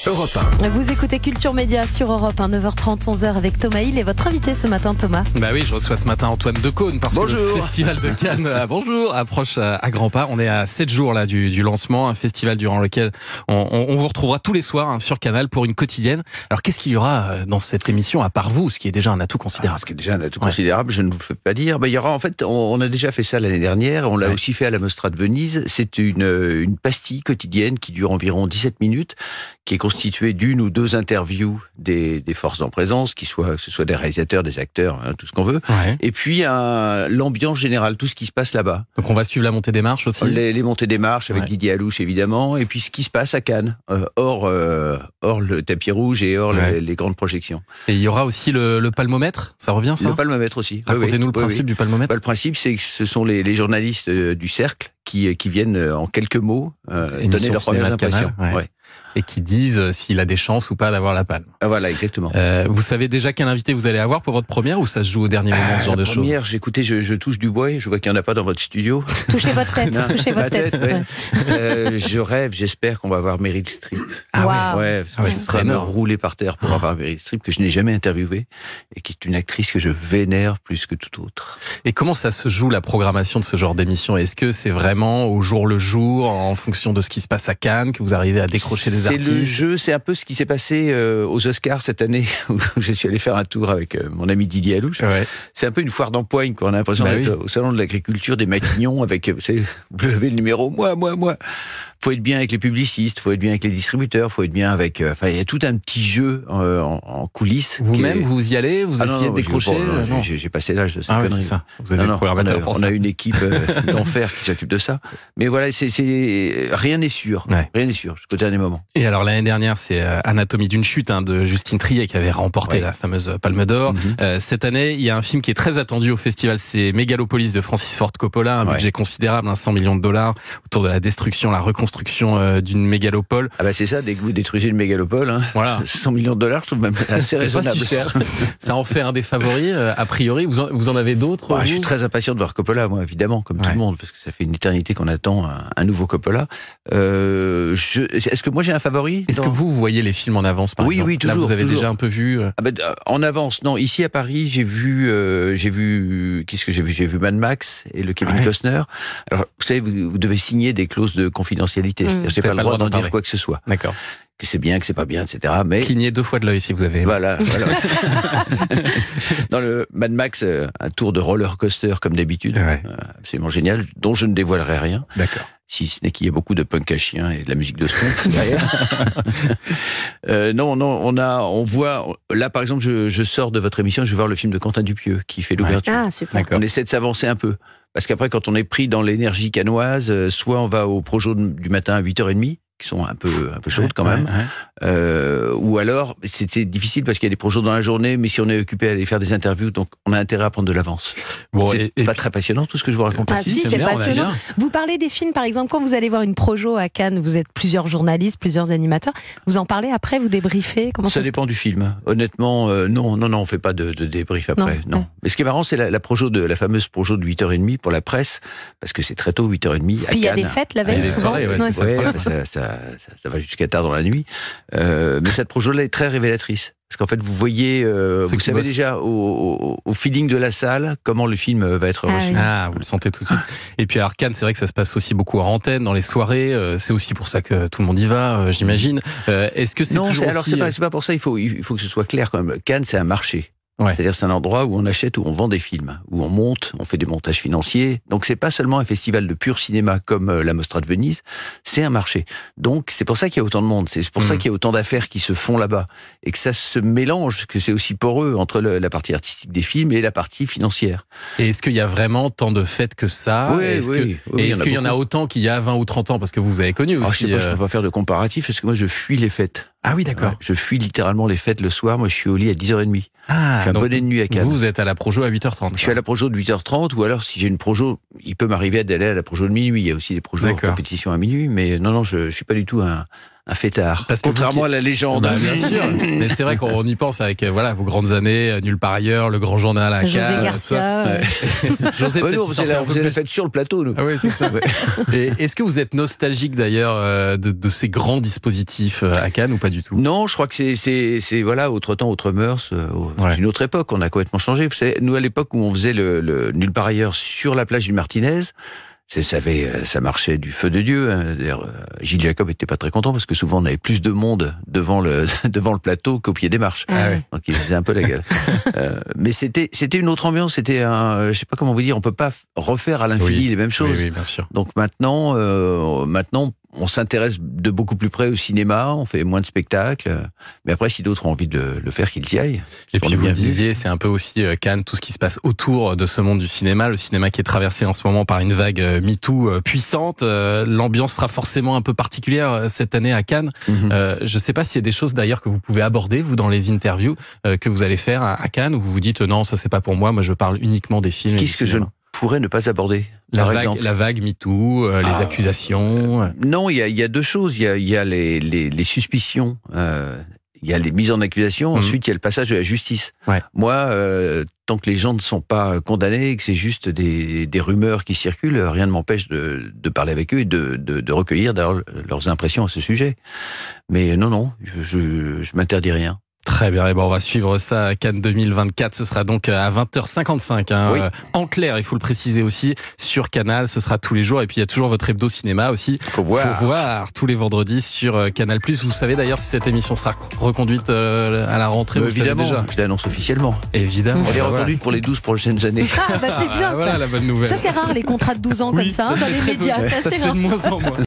Europe 1. Vous écoutez Culture Média sur Europe 1, 9h30, 11h avec Thomas Hill et votre invité ce matin, Thomas. Bah oui, je reçois ce matin Antoine Decaune parce que le festival de Cannes approche à grands pas. On est à 7 jours là du lancement, un festival durant lequel on vous retrouvera tous les soirs sur Canal pour une quotidienne. Alors qu'est-ce qu'il y aura dans cette émission à part vous, ce qui est déjà un atout considérable? Ce qui est déjà un atout considérable, je ne vous fais pas dire. Il y aura en fait, on a déjà fait ça l'année dernière, on l'a aussi fait à la Mostra de Venise. C'est une pastille quotidienne qui dure environ 17 minutes, qui est constituée d'une ou deux interviews des forces en présence, que ce soit des réalisateurs, des acteurs, tout ce qu'on veut. Ouais. Et puis l'ambiance générale, tout ce qui se passe là-bas. Donc on va suivre la montée des marches aussi. Les montées des marches avec Didier Alouche évidemment, et puis ce qui se passe à Cannes, hors le tapis rouge et hors les grandes projections. Et il y aura aussi le palmomètre, ça revient ça? Le palmomètre aussi. Racontez-nous le principe du palmomètre. Le principe, c'est que ce sont les journalistes du Cercle qui viennent en quelques mots donner leurs premières impressions. Et qui disent s'il a des chances ou pas d'avoir la palme. Voilà, exactement. Vous savez déjà quel invité vous allez avoir pour votre première ou ça se joue au dernier moment, ce genre de choses? Première, écoutez, je touche du bois et je vois qu'il n'y en a pas dans votre studio. Touchez votre tête, touchez votre tête. Je rêve, j'espère qu'on va avoir Meryl Streep. Ah ouais. Ce serait me rouler par terre pour avoir Meryl Streep, que je n'ai jamais interviewée et qui est une actrice que je vénère plus que toute autre. Et comment ça se joue la programmation de ce genre d'émission? Est-ce que c'est vraiment au jour le jour, en fonction de ce qui se passe à Cannes, que vous arrivez à décrocher des artistes? C'est le jeu, c'est un peu ce qui s'est passé aux Oscars cette année, où je suis allé faire un tour avec mon ami Didier Alouche. Ouais. C'est un peu une foire d'empoigne, quoi. On a l'impression d'être au salon de l'agriculture des Maquignons, avec, vous savez, vous levez le numéro, moi. Faut être bien avec les publicistes, faut être bien avec les distributeurs, faut être bien avec... il y a tout un petit jeu en coulisses. Vous-même, vous y allez? Vous essayez de décrocher? Non, j'ai passé l'âge de cette connerie. C'est ça. Vous êtes programmateur pour ça. On a une équipe d'enfer qui s'occupe de ça. Mais voilà, rien n'est sûr. Rien n'est sûr jusqu'au dernier moment. Et alors, l'année dernière, c'est Anatomie d'une chute de Justine Triet qui avait remporté la fameuse Palme d'Or. Cette année, il y a un film qui est très attendu au festival, c'est Mégalopolis de Francis Ford Coppola, un budget considérable, $100 millions, autour de la destruction, la reconstruction d'une mégalopole. C'est ça, dès que vous détruisez une mégalopole, voilà. $100 millions, je trouve même assez raisonnable. Pas si cher. Ça en fait un des favoris, a priori. Vous en avez d'autres? Je suis très impatient de voir Coppola, moi, évidemment, comme tout le monde, parce que ça fait une éternité qu'on attend un nouveau Coppola. Est-ce que moi j'ai un favori? Est-ce que vous voyez les films en avance, par exemple? Oui, toujours. Là, vous avez déjà un peu vu en avance, non. Ici à Paris, j'ai vu qu'est-ce que j'ai vu? J'ai vu Mad Max et le Kevin Costner. Alors, vous savez, vous devez signer des clauses de confidentialité. Je n'ai pas le droit d'en dire quoi que ce soit. D'accord. Que c'est bien, que c'est pas bien, etc. Mais clignez 2 fois de l'œil si vous avez. Voilà. Dans le Mad Max, un tour de roller coaster comme d'habitude, absolument génial, dont je ne dévoilerai rien. D'accord. Si ce n'est qu'il y a beaucoup de punk à chien et de la musique de Stomp derrière. On voit, là par exemple, je sors de votre émission, je vais voir le film de Quentin Dupieux qui fait l'ouverture. Ah, super. On essaie de s'avancer un peu. Parce qu'après, quand on est pris dans l'énergie cannoise, soit on va au Projo du matin à 8h30, qui sont un peu chaudes quand même, ou alors c'est difficile parce qu'il y a des projets dans la journée, mais si on est occupé à aller faire des interviews, donc on a intérêt à prendre de l'avance. C'est pas très passionnant tout ce que je vous raconte. Si, c'est passionnant. Vous parlez des films, par exemple, quand vous allez voir une projo à Cannes, vous êtes plusieurs journalistes, plusieurs animateurs, vous en parlez après, vous débriefez? Comment ça dépend du film. Honnêtement, non, on fait pas de débrief après. Non. Mais ce qui est marrant, c'est la fameuse projo de 8h30 pour la presse, parce que c'est très tôt, 8h30 à Cannes. Puis il y a des fêtes la veille, souvent. Ça va jusqu'à tard dans la nuit. Mais cette projo-là est très révélatrice. Parce qu'en fait, vous voyez, vous savez déjà au feeling de la salle comment le film va être reçu. Vous le sentez tout de suite. Et puis à Cannes, c'est vrai que ça se passe aussi beaucoup en antenne, dans les soirées. C'est aussi pour ça que tout le monde y va, j'imagine. Est-ce que c'est toujours c'est pas pour ça. Il faut que ce soit clair quand même. Cannes, c'est un marché. C'est-à-dire c'est un endroit où on achète, où on vend des films, où on monte, on fait des montages financiers. Donc c'est pas seulement un festival de pur cinéma comme la Mostra de Venise, c'est un marché. Donc c'est pour ça qu'il y a autant de monde, c'est pour ça qu'il y a autant d'affaires qui se font là-bas et que ça se mélange, que c'est aussi poreux entre la partie artistique des films et la partie financière. Et est-ce qu'il y a vraiment tant de fêtes que ça? Est-ce qu'il y en a autant qu'il y a 20 ou 30 ans? Parce que vous avez connu aussi. Je peux pas faire de comparatif parce que moi je fuis les fêtes. Ah oui, d'accord. Je fuis littéralement les fêtes le soir. Moi, je suis au lit à 10h30. Je fais un bonnet de nuit à Cannes. Vous êtes à la projo à 8h30. Je suis à la projo de 8h30, ou alors si j'ai une projo, il peut m'arriver d'aller à la projo de minuit. Il y a aussi des projos en compétition à minuit, mais non, je suis pas du tout un un fêtard. Parce que contrairement à la légende. Bah, bien sûr. Mais c'est vrai qu'on y pense avec vos grandes années, Nulle part ailleurs, Le Grand Journal à Cannes. José Garcia. José, nous, on faisait la fête sur le plateau. Nous. Ah oui, c'est ça. Et est-ce que vous êtes nostalgique d'ailleurs de ces grands dispositifs à Cannes ou pas du tout? Non, je crois que c'est voilà, autre temps, autre mœurs, une autre époque. On a complètement changé. Vous savez, nous, à l'époque où on faisait le Nulle part ailleurs sur la plage du Martinez, ça marchait du feu de Dieu. D'ailleurs, Gilles Jacob était pas très content parce que souvent on avait plus de monde devant le plateau qu'au pied des marches. Donc il faisait un peu la gueule. Mais c'était une autre ambiance. C'était je sais pas comment vous dire. On peut pas refaire à l'infini les mêmes choses. Oui, bien sûr. Donc maintenant, on s'intéresse de beaucoup plus près au cinéma, on fait moins de spectacles. Mais après, si d'autres ont envie de le faire, qu'ils y aillent. Et puis vous le disiez, c'est un peu aussi Cannes, tout ce qui se passe autour de ce monde du cinéma. Le cinéma qui est traversé en ce moment par une vague MeToo puissante. L'ambiance sera forcément un peu particulière cette année à Cannes. Je ne sais pas s'il y a des choses d'ailleurs que vous pouvez aborder, vous, dans les interviews que vous allez faire à Cannes, où vous vous dites non, ça c'est pas pour moi je parle uniquement des films. Qu'est-ce que je pourrais ne pas aborder? La vague MeToo, les accusations. Non, il y a deux choses. Il y a les suspicions. Il y a les mises en accusation. Ensuite, il y a le passage de la justice. Ouais. Moi, tant que les gens ne sont pas condamnés et que c'est juste des rumeurs qui circulent, rien ne m'empêche de parler avec eux et de recueillir leurs impressions à ce sujet. Mais non, je m'interdis rien. Très bien, et on va suivre ça à Cannes 2024, ce sera donc à 20h55, en clair, il faut le préciser aussi, sur Canal, ce sera tous les jours, et puis il y a toujours votre hebdo cinéma aussi, faut voir tous les vendredis sur Canal+. Vous savez d'ailleurs si cette émission sera reconduite à la rentrée? Évidemment, déjà. Je l'annonce officiellement. Évidemment. Elle est reconduite pour les 12 prochaines années. C'est bien ça. Voilà la bonne nouvelle. Ça c'est rare les contrats de 12 ans comme ça, dans les médias, ça se fait de moins en moins.